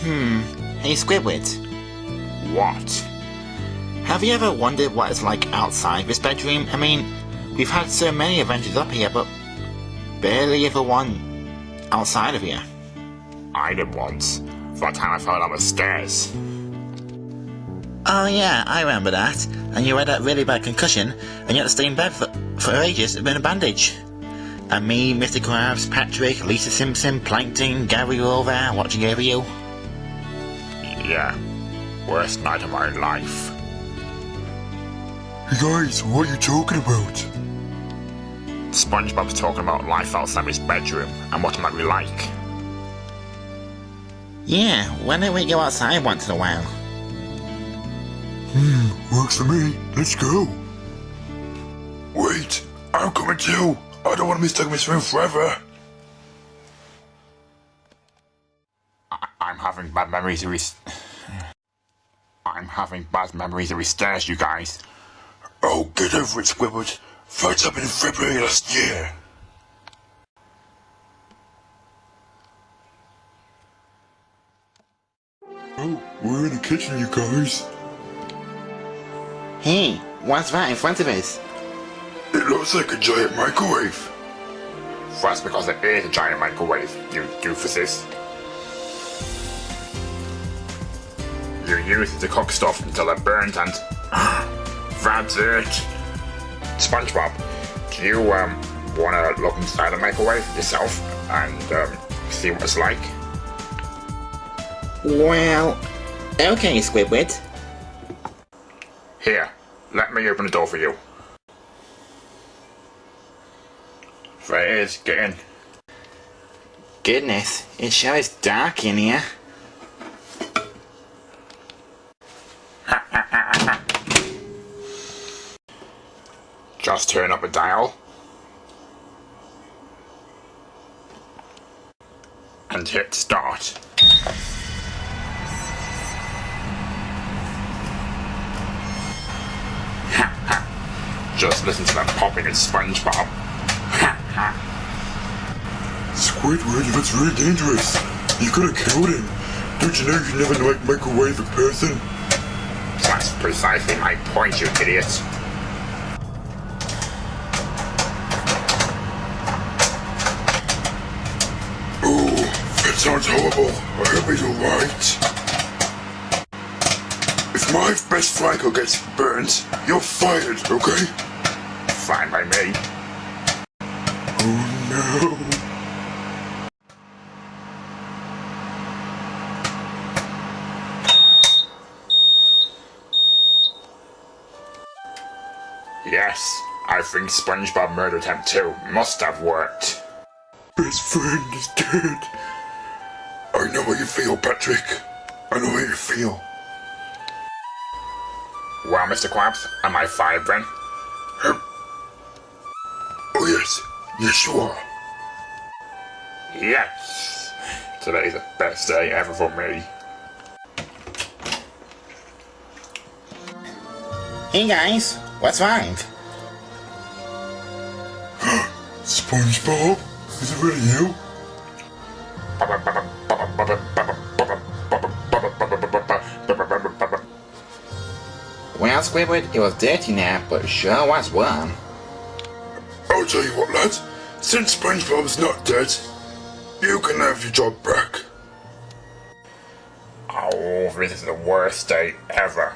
Hey Squidward. What? Have you ever wondered what it's like outside this bedroom? I mean, we've had so many adventures up here, but barely ever one outside of here. I did once. That time I fell down the stairs. Oh yeah, I remember that. And you had that really bad concussion, and you had to stay in bed for ages with a bandage. And me, Mr. Krabs, Patrick, Lisa Simpson, Plankton, Gary were all there watching over you. Yeah. Worst night of my life. Hey guys, what are you talking about? SpongeBob's talking about life outside his bedroom and what it might be like. Yeah, why don't we go outside once in a while? Works for me. Let's go. Wait, I'm coming too. I don't want to be stuck in this room forever. I'm having bad memories of his... I'm having bad memories of his stairs, you guys. Oh, get over it, Squidward. That happened in February last year. Oh, we're in the kitchen, you guys. Hey, what's that in front of us? It looks like a giant microwave. That's because it is a giant microwave, you doofuses. You use it to cook stuff until it burns and... That's it! SpongeBob, do you, wanna look inside the microwave yourself and, see what it's like? Well, okay, Squidward. Here, let me open the door for you. There it is, get in. Goodness, it sure is dark in here. Just turn up a dial. And hit start. Just listen to that popping in SpongeBob. Squidward, that's really dangerous. You could have killed him. Don't you know you never microwave a person? That's precisely my point, you idiot. Oh, that sounds horrible. I hope he's alright. If my best Franco gets burnt, you're fired, okay? Fine by me. Oh no. Yes, I think SpongeBob murder attempt 2 must have worked. Best friend is dead. I know how you feel, Patrick. I know how you feel. Well, Mr. Krabs, am I fired then? Oh yes, yes you are. Yes! Today's the best day ever for me. Hey guys, what's wrong? SpongeBob? Is it really you? Well, Squidward, it was dirty now, but it sure was warm. I'll tell you what, lads. Since SpongeBob's not dead, you can have your job back. Oh, this is the worst day ever.